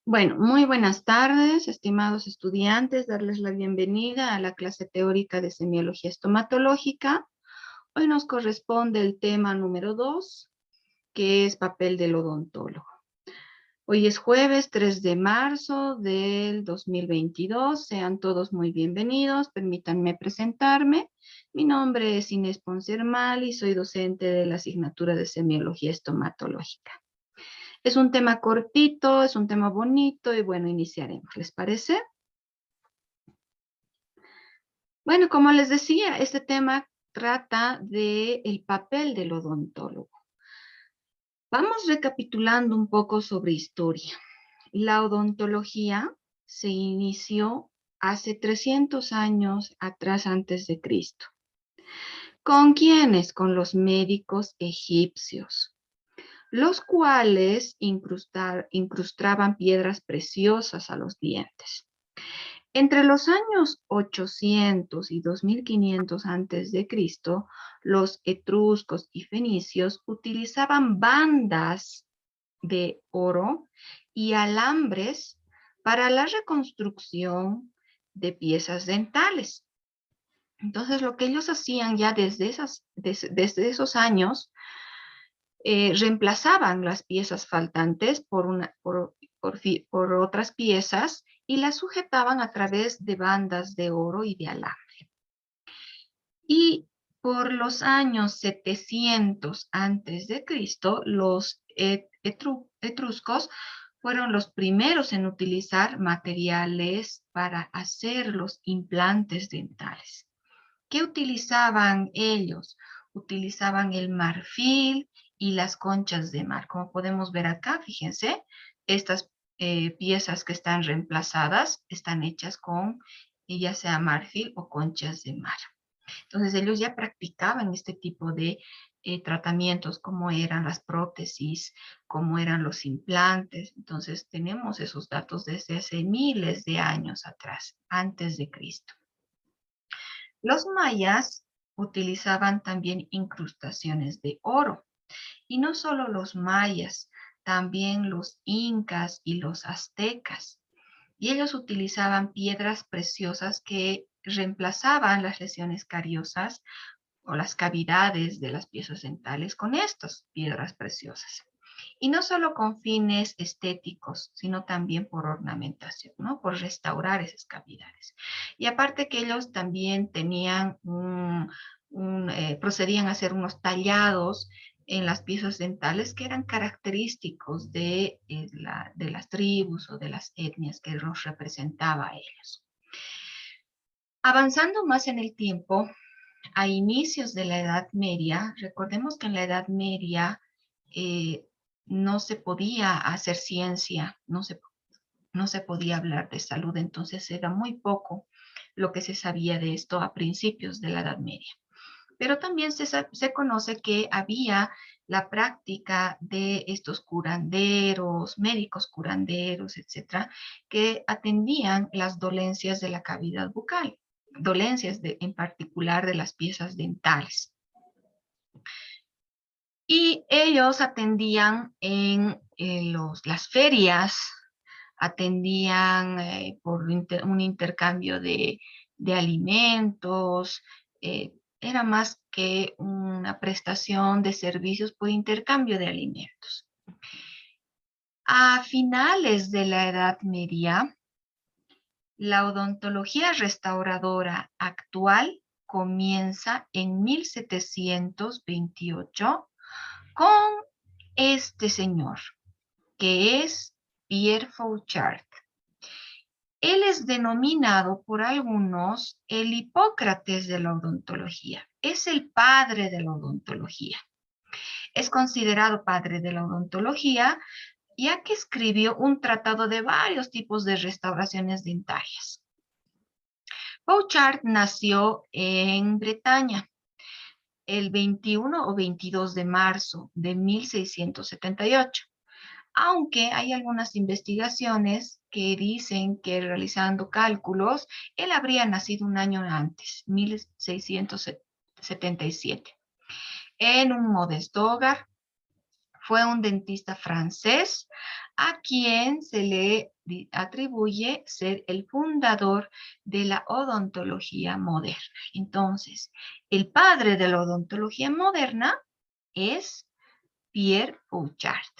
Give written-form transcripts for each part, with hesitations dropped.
Bueno, muy buenas tardes, estimados estudiantes, darles la bienvenida a la clase teórica de semiología estomatológica. Hoy nos corresponde el tema número 2, que es papel del odontólogo. Hoy es jueves 3 de marzo del 2022. Sean todos muy bienvenidos. Permítanme presentarme. Mi nombre es Inés Ponce Hermal y soy docente de la asignatura de semiología estomatológica. Es un tema cortito, es un tema bonito y bueno, iniciaremos. ¿Les parece? Bueno, como les decía, este tema trata del papel del odontólogo. Vamos recapitulando un poco sobre historia. La odontología se inició hace 300 años atrás antes de Cristo. ¿Con quiénes? Con los médicos egipcios, los cuales incrustaban piedras preciosas a los dientes. Entre los años 800 y 2500 antes de Cristo, los etruscos y fenicios utilizaban bandas de oro y alambres para la reconstrucción de piezas dentales. Entonces, lo que ellos hacían ya desde esos años, reemplazaban las piezas faltantes por otras piezas y las sujetaban a través de bandas de oro y de alambre. Y por los años 700 antes de Cristo, los etruscos fueron los primeros en utilizar materiales para hacer los implantes dentales. ¿Qué utilizaban ellos? Utilizaban el marfil y las conchas de mar. Como podemos ver acá, fíjense, estas piezas que están reemplazadas están hechas con ya sea marfil o conchas de mar. Entonces ellos ya practicaban este tipo de tratamientos, como eran las prótesis, como eran los implantes. Entonces tenemos esos datos desde hace miles de años atrás, antes de Cristo. Los mayas utilizaban también incrustaciones de oro. Y no solo los mayas, también los incas y los aztecas. Y ellos utilizaban piedras preciosas que reemplazaban las lesiones cariosas o las cavidades de las piezas dentales con estas piedras preciosas. Y no solo con fines estéticos, sino también por ornamentación, ¿no? Por restaurar esas cavidades. Y aparte que ellos también tenían procedían a hacer unos tallados en las piezas dentales que eran característicos de las tribus o de las etnias que los representaba a ellos. Avanzando más en el tiempo, a inicios de la Edad Media, recordemos que en la Edad Media eh, no se podía hacer ciencia, no se podía hablar de salud, entonces era muy poco lo que se sabía de esto a principios de la Edad Media. Pero también se conoce que había la práctica de estos curanderos, médicos curanderos, etcétera, que atendían las dolencias de la cavidad bucal, en particular de las piezas dentales. Y ellos atendían en las ferias, atendían por un intercambio de alimentos, era más que una prestación de servicios por intercambio de alimentos. A finales de la Edad Media, la odontología restauradora actual comienza en 1728 con este señor, que es Pierre Fauchard. Él es denominado por algunos el Hipócrates de la odontología. Es el padre de la odontología. Es considerado padre de la odontología ya que escribió un tratado de varios tipos de restauraciones dentarias. Fauchard nació en Bretaña el 21 o 22 de marzo de 1678. Aunque hay algunas investigaciones que dicen que realizando cálculos, él habría nacido un año antes, 1677, en un modesto hogar. fue un dentista francés a quien se le atribuye ser el fundador de la odontología moderna. Entonces, el padre de la odontología moderna es Pierre Fauchard.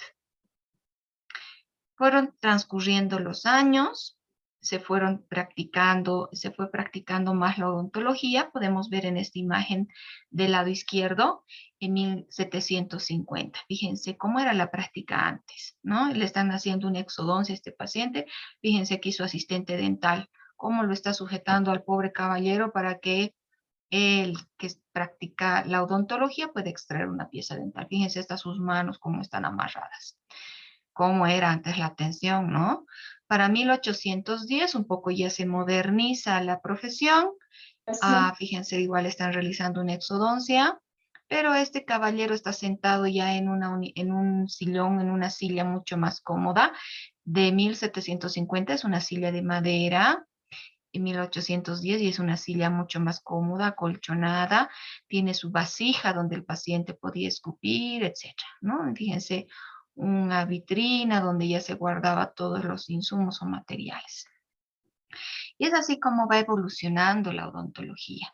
Fueron transcurriendo los años, se fue practicando más la odontología. Podemos ver en esta imagen del lado izquierdo en 1750. Fíjense cómo era la práctica antes, ¿no? Le están haciendo una exodoncia a este paciente. Fíjense aquí su asistente dental, cómo lo está sujetando al pobre caballero para que el que practica la odontología pueda extraer una pieza dental. Fíjense estas sus manos cómo están amarradas. Cómo era antes la atención, ¿no? Para 1810 un poco ya se moderniza la profesión. Fíjense, igual están realizando una exodoncia, pero este caballero está sentado ya en un sillón, en una silla mucho más cómoda. De 1750 es una silla de madera, en 1810 y es una silla mucho más cómoda, acolchonada, tiene su vasija donde el paciente podía escupir, etcétera, ¿no? Fíjense, una vitrina donde ya se guardaba todos los insumos o materiales. Y es así como va evolucionando la odontología.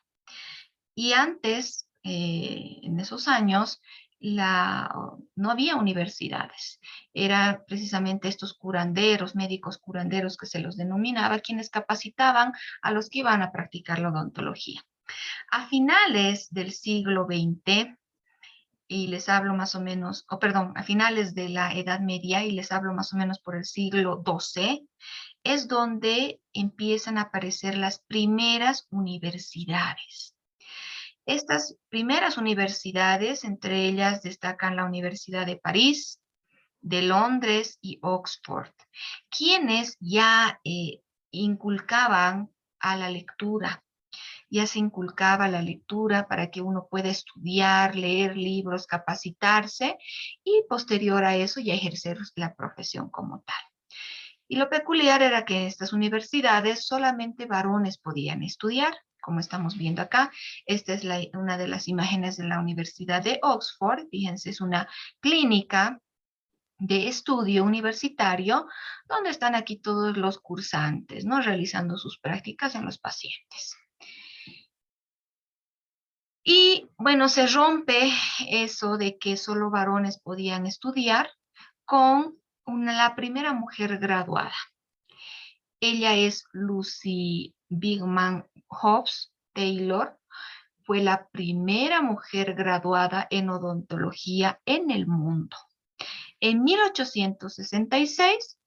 Y antes, en esos años, no había universidades. Eran precisamente estos curanderos, médicos curanderos que se los denominaba, quienes capacitaban a los que iban a practicar la odontología. A finales del siglo XX, y les hablo más o menos, a finales de la Edad Media, y les hablo más o menos por el siglo XII, es donde empiezan a aparecer las primeras universidades. Estas primeras universidades, entre ellas destacan la Universidad de París, de Londres y Oxford, quienes ya inculcaban a la lectura. Ya se inculcaba la lectura para que uno pueda estudiar, leer libros, capacitarse y posterior a eso ya ejercer la profesión como tal. Y lo peculiar era que en estas universidades solamente varones podían estudiar, como estamos viendo acá. Esta es una de las imágenes de la Universidad de Oxford. Fíjense, es una clínica de estudio universitario donde están aquí todos los cursantes, ¿no? Realizando sus prácticas en los pacientes. Y bueno, se rompe eso de que solo varones podían estudiar con la primera mujer graduada. Ella es Lucy Bigman Hobbs Taylor. Fue la primera mujer graduada en odontología en el mundo. En 1866,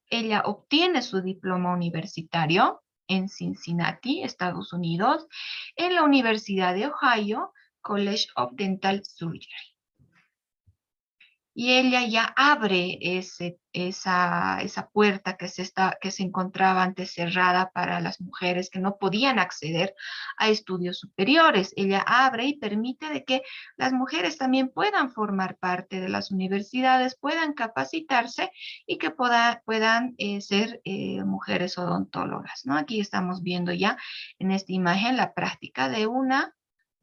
ella obtiene su diploma universitario en Cincinnati, Estados Unidos, en la Universidad de Ohio, College of Dental Surgery. Y ella ya abre esa puerta que se encontraba antes cerrada para las mujeres que no podían acceder a estudios superiores. Ella abre y permite de que las mujeres también puedan formar parte de las universidades, puedan capacitarse y que puedan ser mujeres odontólogas, ¿no? Aquí estamos viendo ya en esta imagen la práctica de una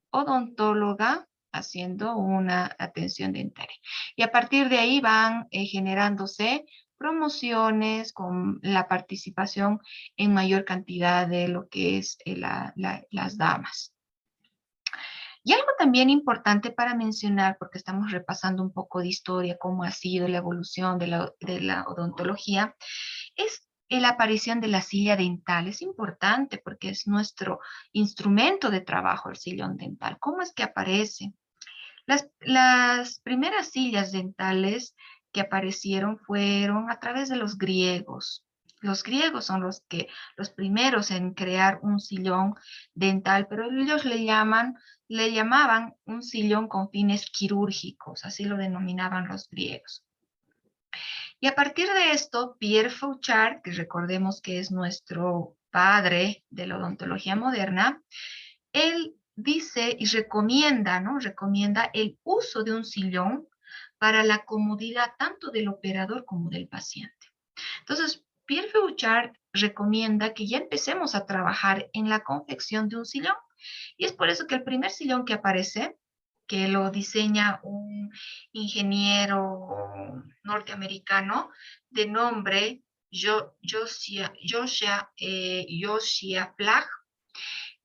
odontóloga haciendo una atención dentaria. Y a partir de ahí van generándose promociones con la participación en mayor cantidad de lo que es las damas. Y algo también importante para mencionar, porque estamos repasando un poco de historia, cómo ha sido la evolución de la odontología, es la aparición de la silla dental. Es importante porque es nuestro instrumento de trabajo, el sillón dental. ¿Cómo es que aparece? Las primeras sillas dentales que aparecieron fueron a través de los griegos. Los griegos son los primeros en crear un sillón dental, pero ellos le llamaban un sillón con fines quirúrgicos, así lo denominaban los griegos. Y a partir de esto, Pierre Fauchard, que recordemos que es nuestro padre de la odontología moderna, él dice y recomienda, ¿no? Recomienda el uso de un sillón para la comodidad tanto del operador como del paciente. Entonces, Pierre Fauchard recomienda que ya empecemos a trabajar en la confección de un sillón. Y es por eso que el primer sillón que aparece que lo diseña un ingeniero norteamericano de nombre Josiah Flagg.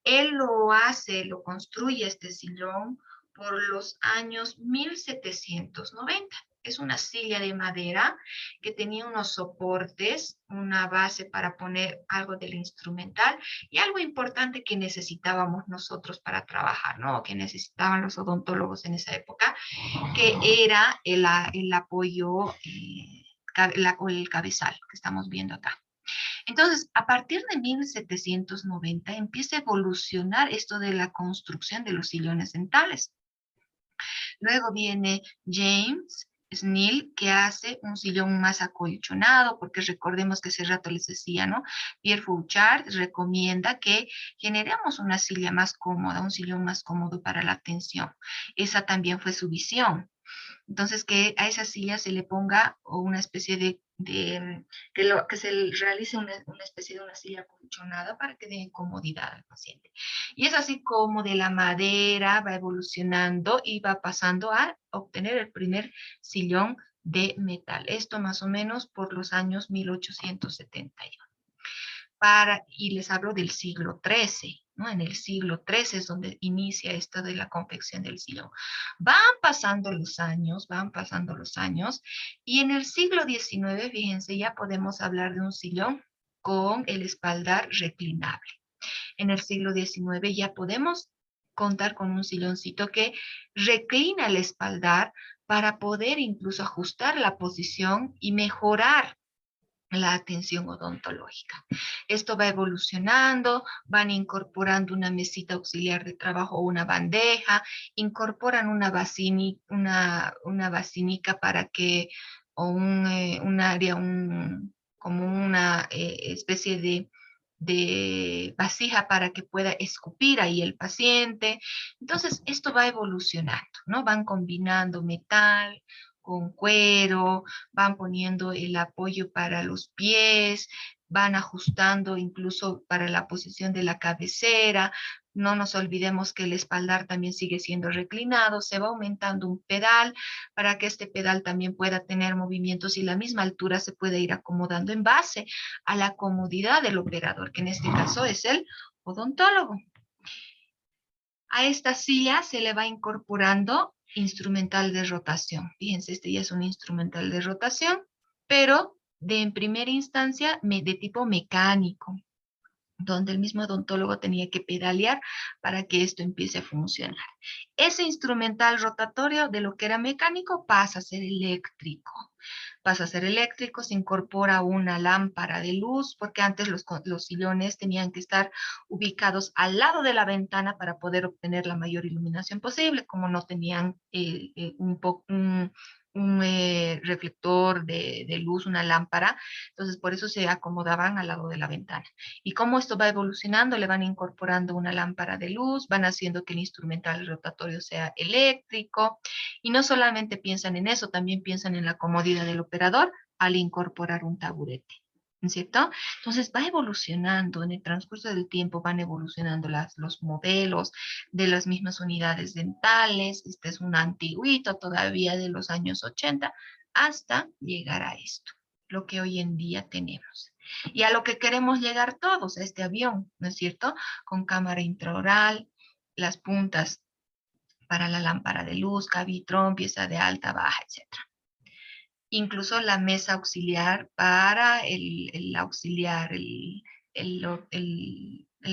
Él lo construye este sillón por los años 1790. Es una silla de madera que tenía unos soportes, una base para poner algo del instrumental y algo importante que necesitábamos nosotros para trabajar, ¿no? Que necesitaban los odontólogos en esa época, que era el apoyo o el cabezal que estamos viendo acá. Entonces, a partir de 1790 empieza a evolucionar esto de la construcción de los sillones dentales. Luego viene James Snell, que hace un sillón más acolchonado, porque recordemos que hace rato les decía, ¿no? Pierre Fauchard recomienda que generemos una silla más cómoda, un sillón más cómodo para la atención. Esa también fue su visión. Entonces, que a esa silla se le ponga una especie que se realice una especie de una silla acolchonada para que dé comodidad al paciente. Y es así como de la madera va evolucionando y va pasando a obtener el primer sillón de metal. Esto más o menos por los años 1871. Y les hablo del siglo XIII, ¿no? En el siglo XIII es donde inicia esto de la confección del sillón. Van pasando los años, y en el siglo XIX, fíjense, ya podemos hablar de un sillón con el espaldar reclinable. En el siglo XIX ya podemos contar con un silloncito que reclina el espaldar para poder incluso ajustar la posición y mejorar la atención odontológica. Esto va evolucionando, van incorporando una mesita auxiliar de trabajo o una bandeja, incorporan una basinica para que, o un área, como una especie de vasija para que pueda escupir ahí el paciente. Entonces, esto va evolucionando, ¿no? Van combinando metal con cuero, van poniendo el apoyo para los pies, van ajustando incluso para la posición de la cabecera. No nos olvidemos que el espaldar también sigue siendo reclinado, se va aumentando un pedal para que este pedal también pueda tener movimientos y la misma altura se puede ir acomodando en base a la comodidad del operador, que en este caso es el odontólogo. A esta silla se le va incorporando instrumental de rotación. Fíjense, este ya es un instrumental de rotación, pero en primera instancia de tipo mecánico, donde el mismo odontólogo tenía que pedalear para que esto empiece a funcionar. Ese instrumental rotatorio de lo que era mecánico pasa a ser eléctrico. Pasa a ser eléctrico, se incorpora una lámpara de luz, porque antes los sillones tenían que estar ubicados al lado de la ventana para poder obtener la mayor iluminación posible, como no tenían un reflector de luz, una lámpara, entonces por eso se acomodaban al lado de la ventana. Y como esto va evolucionando, le van incorporando una lámpara de luz, van haciendo que el instrumental rotatorio sea eléctrico, y no solamente piensan en eso, también piensan en la comodidad del operador al incorporar un taburete, ¿no es cierto? Entonces va evolucionando, en el transcurso del tiempo van evolucionando los modelos de las mismas unidades dentales. Este es un antiguito todavía de los años 80, hasta llegar a esto, lo que hoy en día tenemos. Y a lo que queremos llegar todos, a este avión, ¿no es cierto? Con cámara intraoral, las puntas para la lámpara de luz, cavitrón, pieza de alta, baja, etc. Incluso la mesa auxiliar para el auxiliar, el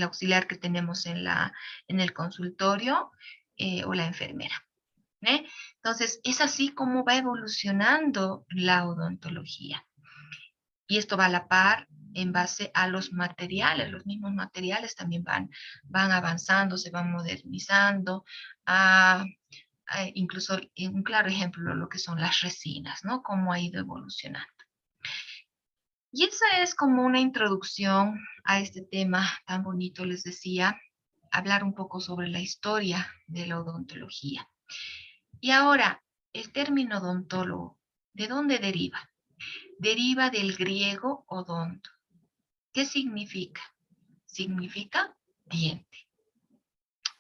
auxiliar que tenemos en el consultorio, o la enfermera. ¿Eh? Entonces, es así como va evolucionando la odontología. Y esto va a la par en base a los materiales. Los mismos materiales también van avanzando, se van modernizando. Incluso un claro ejemplo lo que son las resinas, ¿no? Cómo ha ido evolucionando. Y esa es como una introducción a este tema tan bonito, les decía, hablar un poco sobre la historia de la odontología. Y ahora, el término odontólogo, ¿de dónde deriva? Deriva del griego odonto. ¿Qué significa? Significa diente.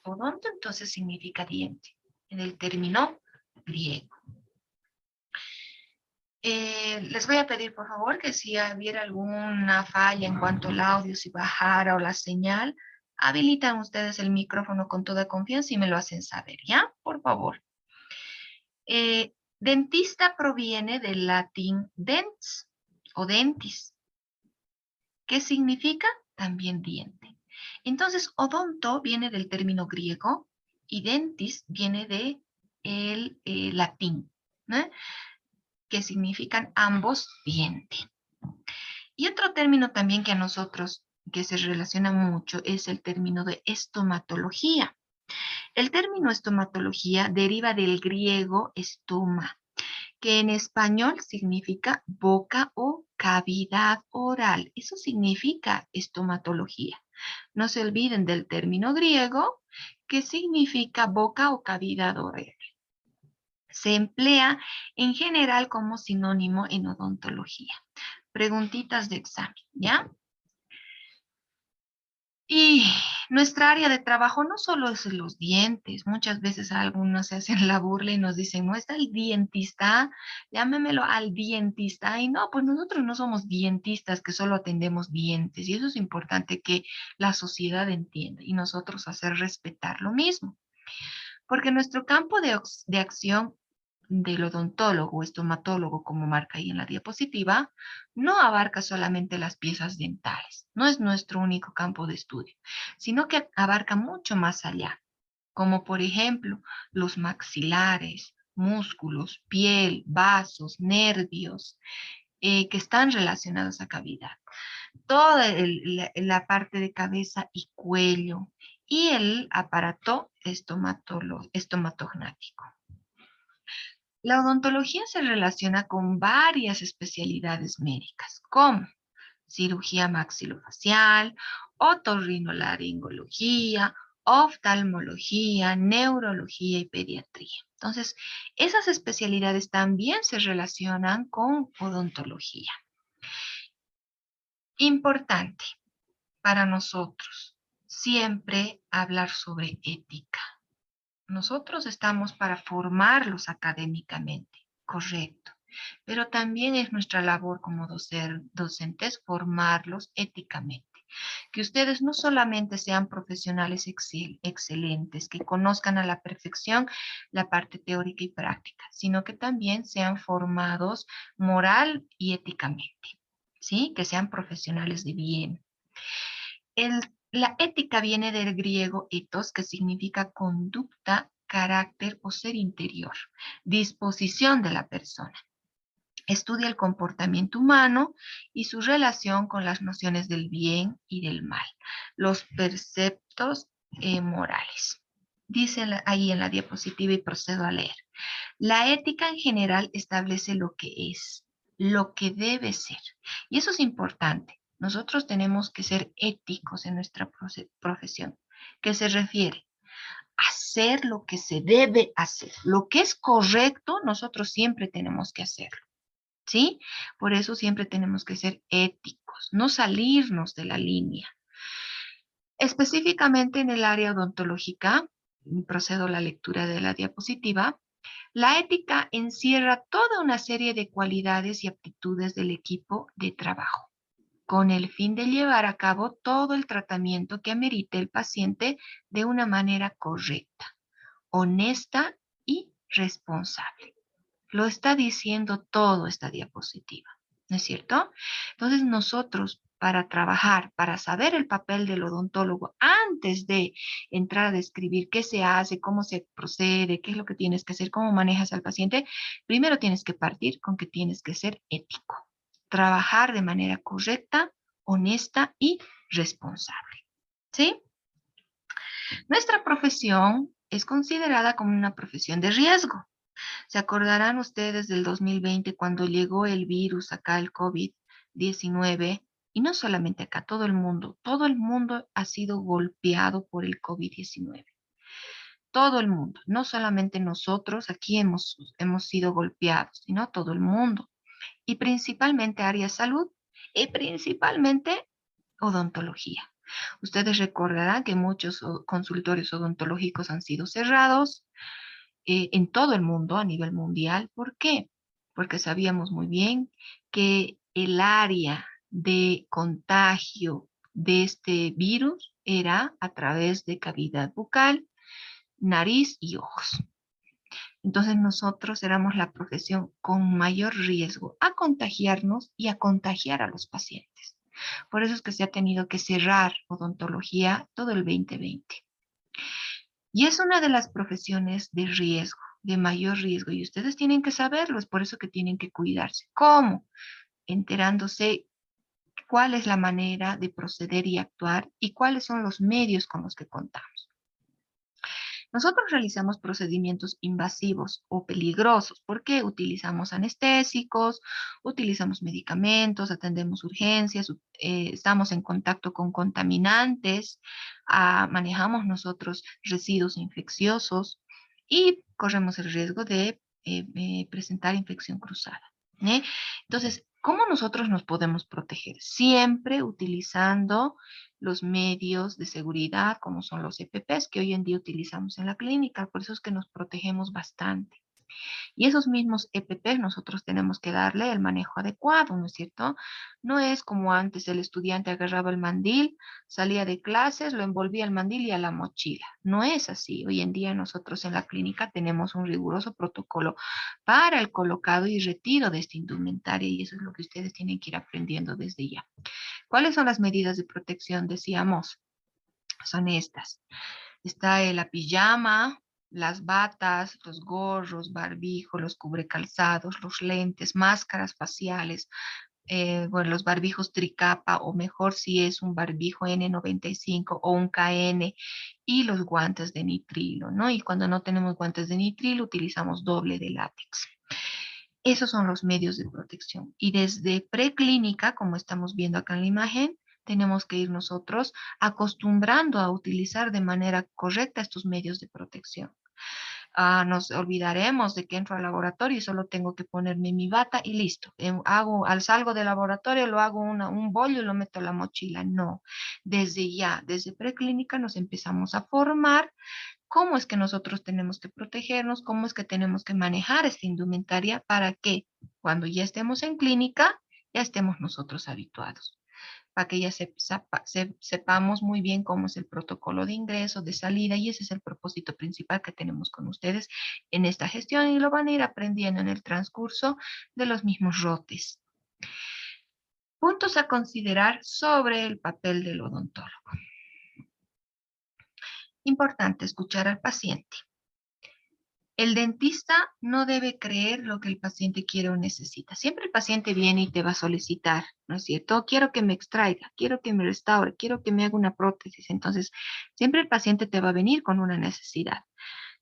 Odonto entonces significa diente. en el término griego. Les voy a pedir, por favor, que si hubiera alguna falla en cuanto al audio, si bajara o la señal, habilitan ustedes el micrófono con toda confianza y me lo hacen saber, ¿ya? Por favor. Dentista proviene del latín dens o dentis. ¿Qué significa? También diente. Entonces, odonto viene del término griego y dentis viene de el latín, ¿no? Que significan ambos diente. Y otro término también que a nosotros que se relaciona mucho es el término de estomatología. El término estomatología deriva del griego estoma, que en español significa boca o cavidad oral. Eso significa estomatología. No se olviden del término griego que significa boca o cavidad oral. Se emplea en general como sinónimo en odontología. Preguntitas de examen, ¿ya? Y nuestra área de trabajo no solo es los dientes, muchas veces algunos se hacen la burla y nos dicen, no está el dientista, llámemelo al dientista. Y no, pues nosotros no somos dientistas que solo atendemos dientes. Y eso es importante que la sociedad entienda y nosotros hacer respetar lo mismo. Porque nuestro campo de acción del odontólogo o estomatólogo, como marca ahí en la diapositiva, no abarca solamente las piezas dentales, no es nuestro único campo de estudio, sino que abarca mucho más allá, como por ejemplo los maxilares, músculos, piel, vasos, nervios, que están relacionados a cavidad. Toda la parte de cabeza y cuello y el aparato estomatognático. La odontología se relaciona con varias especialidades médicas, como cirugía maxilofacial, otorrinolaringología, oftalmología, neurología y pediatría. Entonces, esas especialidades también se relacionan con odontología. Importante para nosotros siempre hablar sobre ética. Nosotros estamos para formarlos académicamente, correcto, pero también es nuestra labor como docentes formarlos éticamente. Que ustedes no solamente sean profesionales excelentes, que conozcan a la perfección la parte teórica y práctica, sino que también sean formados moral y éticamente, ¿sí? Que sean profesionales de bien. La ética viene del griego ethos, que significa conducta, carácter o ser interior, disposición de la persona. Estudia el comportamiento humano y su relación con las nociones del bien y del mal, los preceptos morales. Dice ahí en la diapositiva y procedo a leer. La ética en general establece lo que es, lo que debe ser. Y eso es importante. Nosotros tenemos que ser éticos en nuestra profesión, que se refiere a hacer lo que se debe hacer. Lo que es correcto, nosotros siempre tenemos que hacerlo. ¿Sí? Por eso siempre tenemos que ser éticos, no salirnos de la línea. Específicamente en el área odontológica, procedo a la lectura de la diapositiva, la ética encierra toda una serie de cualidades y aptitudes del equipo de trabajo, con el fin de llevar a cabo todo el tratamiento que amerite el paciente de una manera correcta, honesta y responsable. Lo está diciendo todo esta diapositiva, ¿no es cierto? Entonces nosotros, para trabajar, para saber el papel del odontólogo antes de entrar a describir qué se hace, cómo se procede, qué es lo que tienes que hacer, cómo manejas al paciente, primero tienes que partir con que tienes que ser ético, trabajar de manera correcta, honesta y responsable, ¿sí? Nuestra profesión es considerada como una profesión de riesgo. ¿Se acordarán ustedes del 2020 cuando llegó el virus acá, el COVID-19? Y no solamente acá, todo el mundo ha sido golpeado por el COVID-19. Todo el mundo, no solamente nosotros aquí hemos sido golpeados, sino todo el mundo. Y principalmente área de salud y principalmente odontología. Ustedes recordarán que muchos consultorios odontológicos han sido cerrados, en todo el mundo, a nivel mundial. ¿Por qué? Porque sabíamos muy bien que el área de contagio de este virus era a través de cavidad bucal, nariz y ojos. Entonces nosotros éramos la profesión con mayor riesgo a contagiarnos y a contagiar a los pacientes. Por eso es que se ha tenido que cerrar odontología todo el 2020. Y es una de las profesiones de riesgo, de mayor riesgo, y ustedes tienen que saberlo, es por eso que tienen que cuidarse. ¿Cómo? Enterándose cuál es la manera de proceder y actuar y cuáles son los medios con los que contamos. Nosotros realizamos procedimientos invasivos o peligrosos porque utilizamos anestésicos, utilizamos medicamentos, atendemos urgencias, estamos en contacto con contaminantes, manejamos nosotros residuos infecciosos y corremos el riesgo de presentar infección cruzada. Entonces, ¿cómo nosotros nos podemos proteger? Siempre utilizando los medios de seguridad, como son los EPPs que hoy en día utilizamos en la clínica, por eso es que nos protegemos bastante. Y esos mismos EPPs nosotros tenemos que darle el manejo adecuado, ¿no es cierto? No es como antes el estudiante agarraba el mandil, salía de clases, lo envolvía el mandil y a la mochila. No es así. Hoy en día nosotros en la clínica tenemos un riguroso protocolo para el colocado y retiro de esta indumentaria y eso es lo que ustedes tienen que ir aprendiendo desde ya. ¿Cuáles son las medidas de protección? Decíamos, son estas. Está la pijama, las batas, los gorros, barbijo, los cubrecalzados, los lentes, máscaras faciales, bueno, los barbijos tricapa o mejor si es un barbijo N95 o un KN y los guantes de nitrilo, ¿no? Y cuando no tenemos guantes de nitrilo utilizamos doble de látex. Esos son los medios de protección. Y desde preclínica, como estamos viendo acá en la imagen, tenemos que ir nosotros acostumbrando a utilizar de manera correcta estos medios de protección. Nos olvidaremos de que entro al laboratorio y solo tengo que ponerme mi bata y listo. Al salgo del laboratorio lo hago un bollo y lo meto en la mochila. No, desde ya, desde preclínica nos empezamos a formar cómo es que nosotros tenemos que protegernos, cómo es que tenemos que manejar esta indumentaria para que cuando ya estemos en clínica, ya estemos nosotros habituados, para que ya sepamos muy bien cómo es el protocolo de ingreso, de salida, y ese es el propósito principal que tenemos con ustedes en esta gestión y lo van a ir aprendiendo en el transcurso de los mismos rotes. Puntos a considerar sobre el papel del odontólogo. Importante escuchar al paciente. El dentista no debe creer lo que el paciente quiere o necesita. Siempre el paciente viene y te va a solicitar, ¿no es cierto? Quiero que me extraiga, quiero que me restaure, quiero que me haga una prótesis. Entonces, siempre el paciente te va a venir con una necesidad.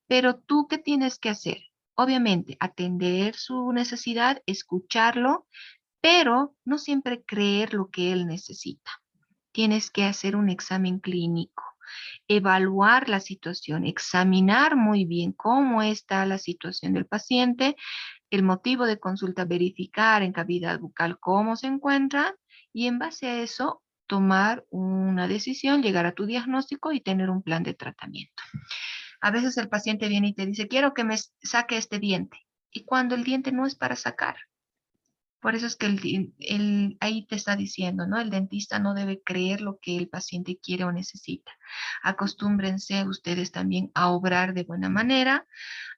Pero tú, ¿qué tienes que hacer? Obviamente, atender su necesidad, escucharlo, pero no siempre creer lo que él necesita. Tienes que hacer un examen clínico, evaluar la situación, examinar muy bien cómo está la situación del paciente, el motivo de consulta, verificar en cavidad bucal cómo se encuentra y en base a eso tomar una decisión, llegar a tu diagnóstico y tener un plan de tratamiento. A veces el paciente viene y te dice, quiero que me saque este diente. Y cuando el diente no es para sacar, por eso es que ahí te está diciendo, ¿no? El dentista no debe creer lo que el paciente quiere o necesita. Acostúmbrense ustedes también a obrar de buena manera,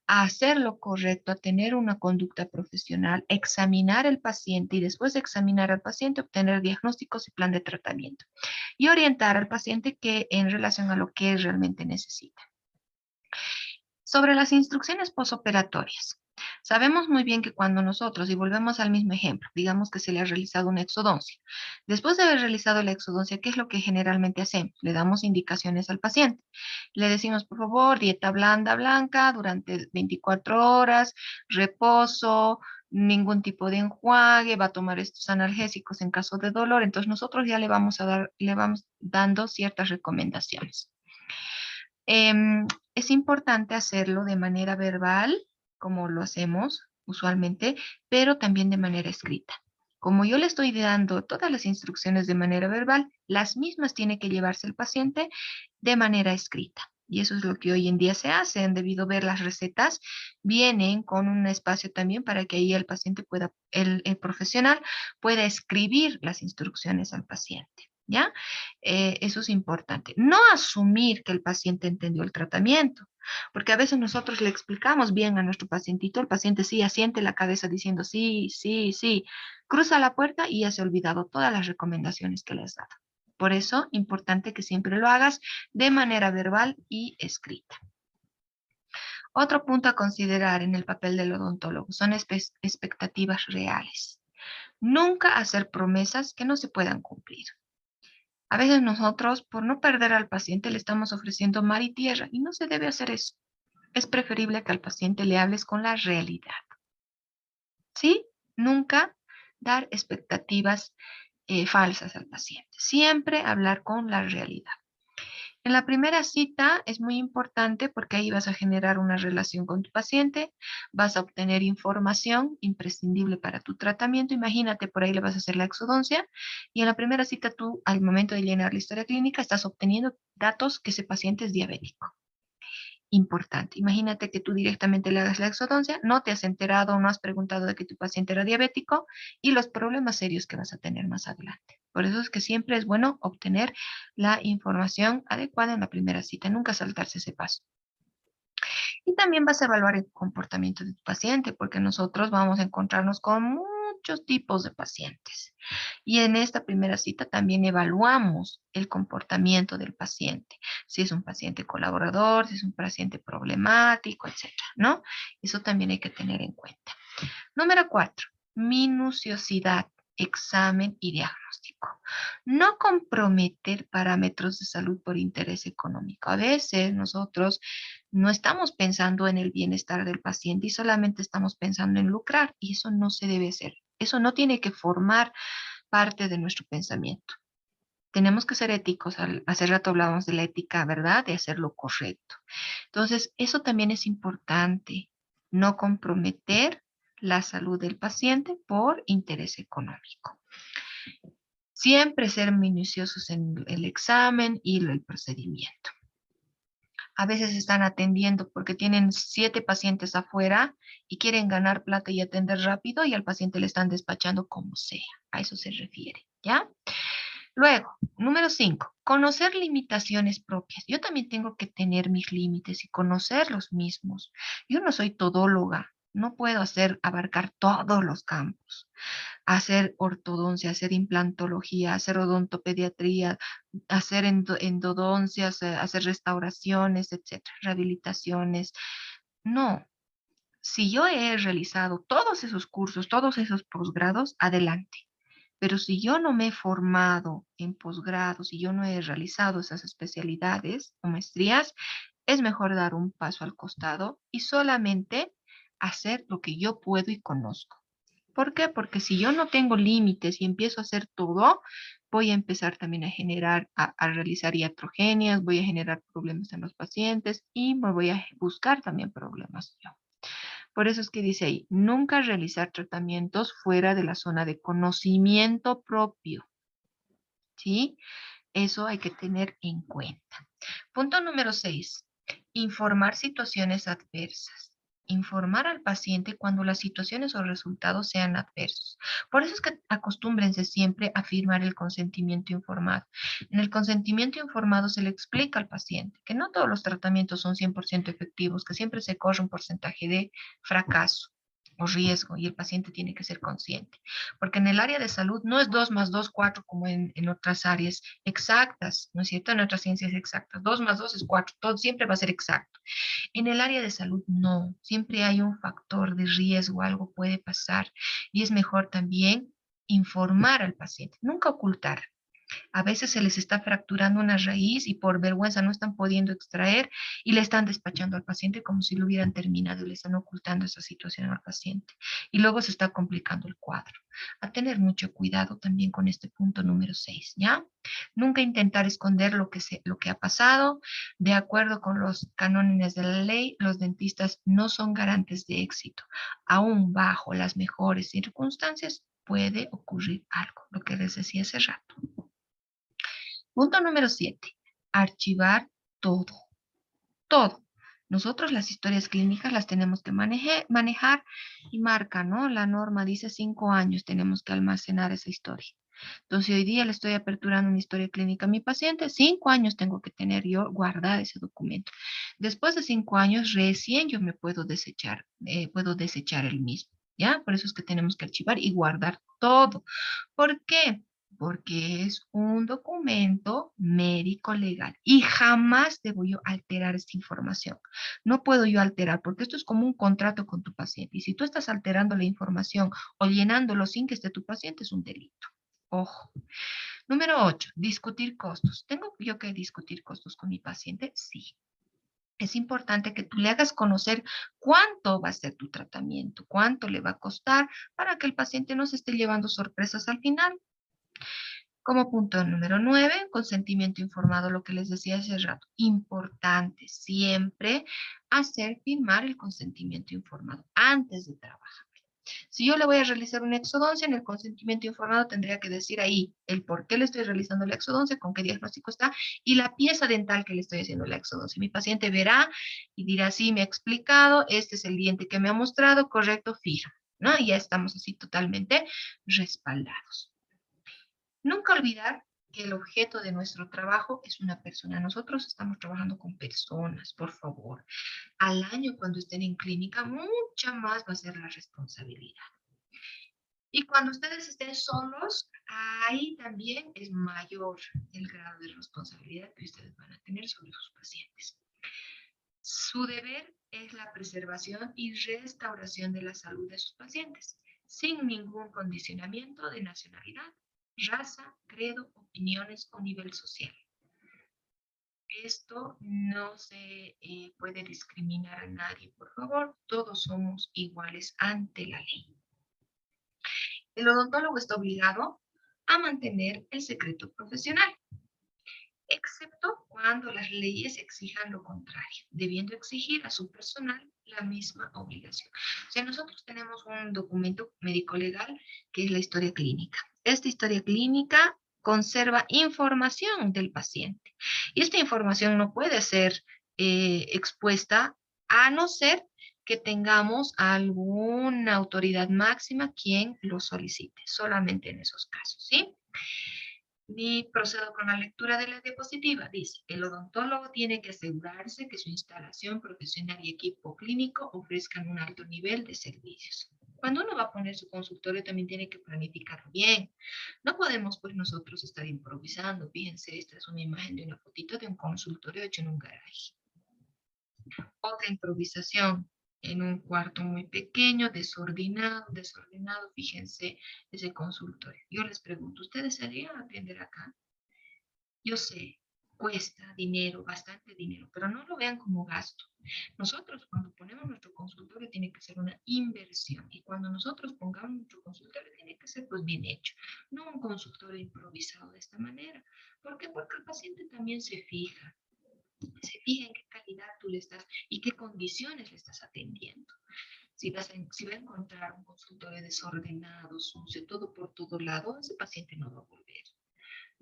a hacer lo correcto, a tener una conducta profesional, examinar al paciente y después de examinar al paciente obtener diagnósticos y plan de tratamiento y orientar al paciente en relación a lo que él realmente necesita. Sobre las instrucciones posoperatorias. Sabemos muy bien que cuando nosotros, y volvemos al mismo ejemplo, digamos que se le ha realizado una exodoncia. Después de haber realizado la exodoncia, ¿qué es lo que generalmente hacemos? Le damos indicaciones al paciente. Le decimos, por favor, dieta blanda, blanca, durante 24 horas, reposo, ningún tipo de enjuague, va a tomar estos analgésicos en caso de dolor. Entonces nosotros ya le vamos dando ciertas recomendaciones. Es importante hacerlo de manera verbal, como lo hacemos usualmente, pero también de manera escrita. Como yo le estoy dando todas las instrucciones de manera verbal, las mismas tiene que llevarse el paciente de manera escrita. Y eso es lo que hoy en día se hace. Han debido ver las recetas, vienen con un espacio también para que ahí el paciente pueda, el profesional pueda escribir las instrucciones al paciente. ¿Ya? Eso es importante. No asumir que el paciente entendió el tratamiento, porque a veces nosotros le explicamos bien a nuestro pacientito, el paciente sí asiente la cabeza diciendo sí, sí, sí, cruza la puerta y ya se ha olvidado todas las recomendaciones que le has dado. Por eso, importante que siempre lo hagas de manera verbal y escrita. Otro punto a considerar en el papel del odontólogo son expectativas reales. Nunca hacer promesas que no se puedan cumplir. A veces nosotros, por no perder al paciente, le estamos ofreciendo mar y tierra y no se debe hacer eso. Es preferible que al paciente le hables con la realidad. ¿Sí? Nunca dar expectativas falsas al paciente. Siempre hablar con la realidad. En la primera cita es muy importante porque ahí vas a generar una relación con tu paciente, vas a obtener información imprescindible para tu tratamiento. Imagínate, por ahí le vas a hacer la exodoncia y en la primera cita tú, al momento de llenar la historia clínica, estás obteniendo datos que ese paciente es diabético. Importante. Imagínate que tú directamente le hagas la exodoncia, no te has enterado, no has preguntado de que tu paciente era diabético y los problemas serios que vas a tener más adelante. Por eso es que siempre es bueno obtener la información adecuada en la primera cita, nunca saltarse ese paso. Y también vas a evaluar el comportamiento de tu paciente, porque nosotros vamos a encontrarnos con muchos tipos de pacientes. Y en esta primera cita también evaluamos el comportamiento del paciente, si es un paciente colaborador, si es un paciente problemático, etcétera, ¿no? Eso también hay que tener en cuenta. Número 4, minuciosidad, examen y diagnóstico. No comprometer parámetros de salud por interés económico. A veces nosotros no estamos pensando en el bienestar del paciente y solamente estamos pensando en lucrar y eso no se debe hacer. Eso no tiene que formar parte de nuestro pensamiento. Tenemos que ser éticos. Hace rato hablábamos de la ética, ¿verdad? De hacer lo correcto. Entonces, eso también es importante. No comprometer la salud del paciente por interés económico. Siempre ser minuciosos en el examen y el procedimiento. A veces están atendiendo porque tienen 7 pacientes afuera y quieren ganar plata y atender rápido y al paciente le están despachando como sea. A eso se refiere, ¿ya? Luego, número 5, conocer limitaciones propias. Yo también tengo que tener mis límites y conocer los mismos. Yo no soy todóloga, no puedo abarcar todos los campos. Hacer ortodoncia, hacer implantología, hacer odontopediatría, hacer endodoncias, hacer restauraciones, etcétera, rehabilitaciones. No, si yo he realizado todos esos cursos, todos esos posgrados, adelante. Pero si yo no me he formado en posgrado, si yo no he realizado esas especialidades o maestrías, es mejor dar un paso al costado y solamente hacer lo que yo puedo y conozco. ¿Por qué? Porque si yo no tengo límites y empiezo a hacer todo, voy a empezar también a generar, a realizar iatrogenias, voy a generar problemas en los pacientes y me voy a buscar también problemas yo. Por eso es que dice ahí, nunca realizar tratamientos fuera de la zona de conocimiento propio, ¿sí? Eso hay que tener en cuenta. Punto número 6, informar situaciones adversas. Informar al paciente cuando las situaciones o resultados sean adversos. Por eso es que acostúmbrense siempre a firmar el consentimiento informado. En el consentimiento informado se le explica al paciente que no todos los tratamientos son 100% efectivos, que siempre se corre un porcentaje de fracaso o riesgo y el paciente tiene que ser consciente. Porque en el área de salud no es 2 más 2 4 como en otras áreas exactas, ¿no es cierto? En otras ciencias exactas. 2 más 2 es 4, todo siempre va a ser exacto. En el área de salud no, siempre hay un factor de riesgo, algo puede pasar y es mejor también informar al paciente, nunca ocultar. A veces se les está fracturando una raíz y por vergüenza no están pudiendo extraer y le están despachando al paciente como si lo hubieran terminado y le están ocultando esa situación al paciente. Y luego se está complicando el cuadro. A tener mucho cuidado también con este punto número 6, ¿ya? Nunca intentar esconder lo que ha pasado. De acuerdo con los cánones de la ley, los dentistas no son garantes de éxito. Aún bajo las mejores circunstancias puede ocurrir algo, lo que les decía hace rato. Punto número 7, archivar todo. todo. Nosotros las historias clínicas las tenemos que manejar y marca, ¿no? La norma dice 5 años tenemos que almacenar esa historia. Entonces, hoy día le estoy aperturando una historia clínica a mi paciente. 5 años tengo que tener yo guardar ese documento. Después de 5 años, recién yo me puedo desechar el mismo. ¿Ya? Por eso es que tenemos que archivar y guardar todo. ¿Por qué? Porque es un documento médico legal y jamás debo yo alterar esta información. No puedo yo alterar porque esto es como un contrato con tu paciente y si tú estás alterando la información o llenándolo sin que esté tu paciente es un delito. Ojo. Número 8, discutir costos. ¿Tengo yo que discutir costos con mi paciente? Sí. Es importante que tú le hagas conocer cuánto va a ser tu tratamiento, cuánto le va a costar para que el paciente no se esté llevando sorpresas al final. Como punto número 9, consentimiento informado, lo que les decía hace rato. Importante siempre hacer firmar el consentimiento informado antes de trabajar. Si yo le voy a realizar una exodoncia, en el consentimiento informado tendría que decir ahí el por qué le estoy realizando la exodoncia, con qué diagnóstico está y la pieza dental que le estoy haciendo la exodoncia. Mi paciente verá y dirá, sí, me ha explicado, este es el diente que me ha mostrado, correcto, fija, ¿no? Y ya estamos así totalmente respaldados. Nunca olvidar que el objeto de nuestro trabajo es una persona. Nosotros estamos trabajando con personas, por favor. Al año, cuando estén en clínica, mucha más va a ser la responsabilidad. Y cuando ustedes estén solos, ahí también es mayor el grado de responsabilidad que ustedes van a tener sobre sus pacientes. Su deber es la preservación y restauración de la salud de sus pacientes, sin ningún condicionamiento de nacionalidad, raza, credo, opiniones o nivel social. Esto no se puede discriminar a nadie, por favor. Todos somos iguales ante la ley. El odontólogo está obligado a mantener el secreto profesional, excepto cuando las leyes exijan lo contrario, debiendo exigir a su personal la misma obligación. O sea, nosotros tenemos un documento médico legal que es la historia clínica. Esta historia clínica conserva información del paciente y esta información no puede ser expuesta a no ser que tengamos alguna autoridad máxima quien lo solicite, solamente en esos casos, ¿sí? Y procedo con la lectura de la diapositiva. Dice, el odontólogo tiene que asegurarse que su instalación profesional y equipo clínico ofrezcan un alto nivel de servicios. Cuando uno va a poner su consultorio también tiene que planificarlo bien. No podemos pues nosotros estar improvisando. Fíjense, esta es una imagen de una fotito de un consultorio hecho en un garaje. Otra improvisación en un cuarto muy pequeño, desordenado, fíjense ese consultorio. Yo les pregunto, ¿ustedes desearían atender acá? Yo sé, cuesta dinero, bastante dinero, pero no lo vean como gasto. Nosotros cuando ponemos nuestro consultorio tiene que ser una inversión y cuando nosotros pongamos nuestro consultorio tiene que ser pues bien hecho, no un consultorio improvisado de esta manera. ¿Por qué? Porque el paciente también se fija en qué calidad tú le estás y qué condiciones le estás atendiendo. Si va a encontrar un consultorio desordenado, sucio, todo por todo lado, ese paciente no va a volver.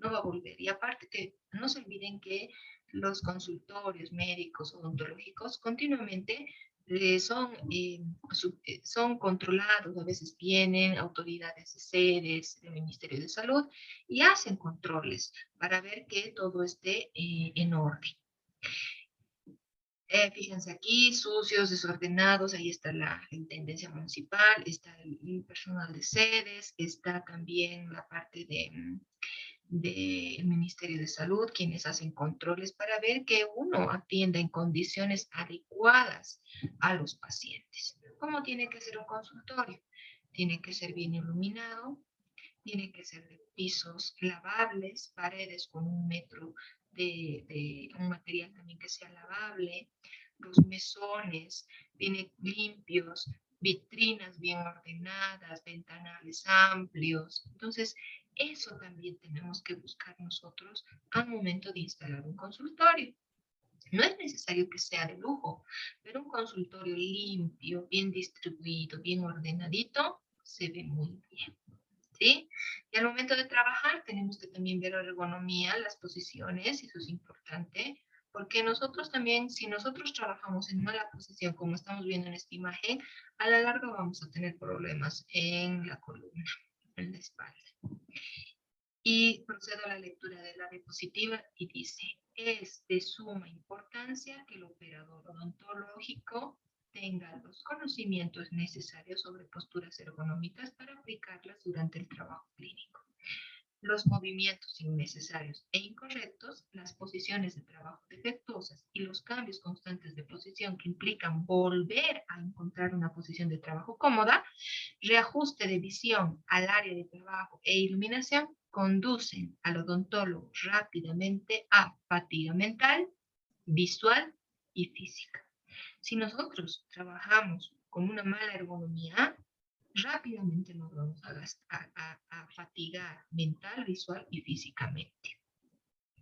No va a volver. Y aparte que no se olviden que los consultorios médicos odontológicos continuamente son controlados, a veces vienen autoridades de sedes del Ministerio de Salud y hacen controles para ver que todo esté en orden. Fíjense aquí, sucios, desordenados, ahí está la intendencia municipal, está el personal de sedes, está también la parte del Ministerio de Salud, quienes hacen controles para ver que uno atienda en condiciones adecuadas a los pacientes. ¿Cómo tiene que ser un consultorio? Tiene que ser bien iluminado, tiene que ser de pisos lavables, paredes con 1 metro de un material también que sea lavable, los mesones bien limpios, vitrinas bien ordenadas, ventanales amplios. Entonces, eso también tenemos que buscar nosotros al momento de instalar un consultorio. No es necesario que sea de lujo, pero un consultorio limpio, bien distribuido, bien ordenadito, se ve muy bien. ¿Sí? Y al momento de trabajar tenemos que también ver la ergonomía, las posiciones, y eso es importante, porque nosotros también, si nosotros trabajamos en mala posición, como estamos viendo en esta imagen, a la larga vamos a tener problemas en la columna, en la espalda. Y procedo a la lectura de la diapositiva y dice, es de suma importancia que el operador odontológico tenga los conocimientos necesarios sobre posturas ergonómicas para aplicarlas durante el trabajo clínico. Los movimientos innecesarios e incorrectos, las posiciones de trabajo defectuosas y los cambios constantes de posición que implican volver a encontrar una posición de trabajo cómoda, reajuste de visión al área de trabajo e iluminación conducen al odontólogo rápidamente a fatiga mental, visual y física. Si nosotros trabajamos con una mala ergonomía, rápidamente nos vamos a fatigar mental, visual y físicamente.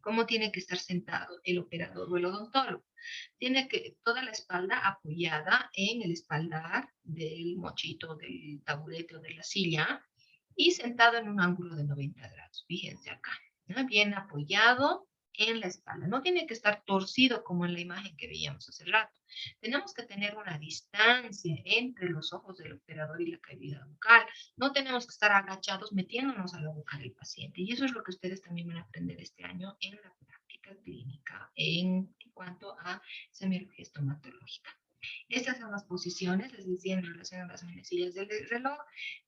¿Cómo tiene que estar sentado el operador o el odontólogo? Tiene que toda la espalda apoyada en el espaldar del mochito, del taburete o de la silla y sentado en un ángulo de 90 grados. Fíjense acá, ¿no? Bien apoyado en la espalda. No tiene que estar torcido como en la imagen que veíamos hace rato. Tenemos que tener una distancia entre los ojos del operador y la cavidad bucal. No tenemos que estar agachados metiéndonos a la boca del paciente. Y eso es lo que ustedes también van a aprender este año en la práctica clínica en cuanto a semiología estomatológica. Estas son las posiciones, les decía, en relación a las manecillas del reloj.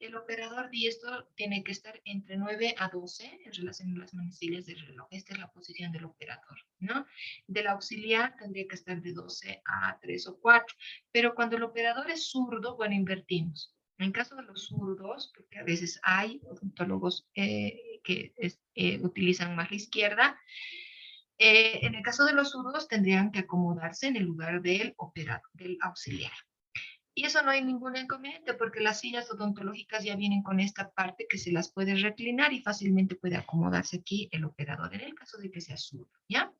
El operador diestro tiene que estar entre 9 a 12 en relación a las manecillas del reloj. Esta es la posición del operador, ¿no? Del auxiliar tendría que estar de 12 a 3 o 4. Pero cuando el operador es zurdo, bueno, invertimos. En caso de los zurdos, porque a veces hay odontólogos que utilizan más la izquierda, en el caso de los zurdos tendrían que acomodarse en el lugar del operador, del auxiliar. Y eso no hay ningún inconveniente porque las sillas odontológicas ya vienen con esta parte que se las puede reclinar y fácilmente puede acomodarse aquí el operador en el caso de que sea zurdo, ¿ya?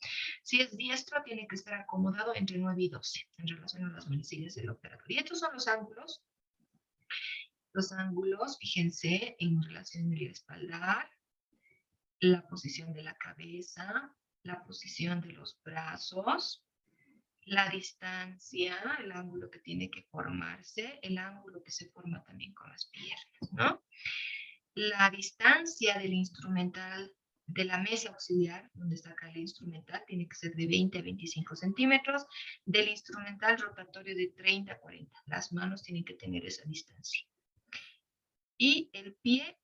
Si es diestro, tiene que estar acomodado entre 9 y 12 en relación a las manecillas del operador. Y estos son los ángulos. Los ángulos, fíjense, en relación al espaldar, la posición de la cabeza, la posición de los brazos, la distancia, el ángulo que tiene que formarse, el ángulo que se forma también con las piernas, ¿no? La distancia del instrumental, de la mesa auxiliar, donde está acá el instrumental, tiene que ser de 20 a 25 centímetros, del instrumental rotatorio de 30 a 40. Las manos tienen que tener esa distancia. Y el pie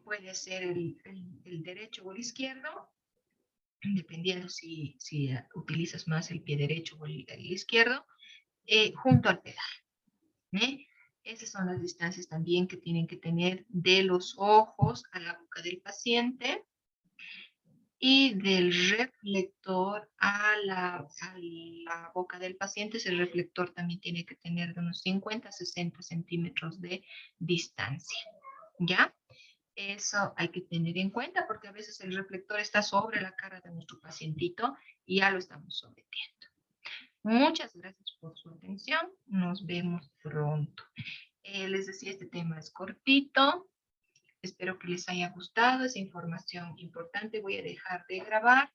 puede ser el derecho o el izquierdo, dependiendo si utilizas más el pie derecho o el izquierdo, junto al pedal. Esas son las distancias también que tienen que tener de los ojos a la boca del paciente y del reflector a la boca del paciente. Ese reflector también tiene que tener de unos 50 a 60 centímetros de distancia. ¿Ya? Eso hay que tener en cuenta porque a veces el reflector está sobre la cara de nuestro pacientito y ya lo estamos sometiendo. Muchas gracias por su atención. Nos vemos pronto. Les decía, este tema es cortito. Espero que les haya gustado esa información importante. Voy a dejar de grabar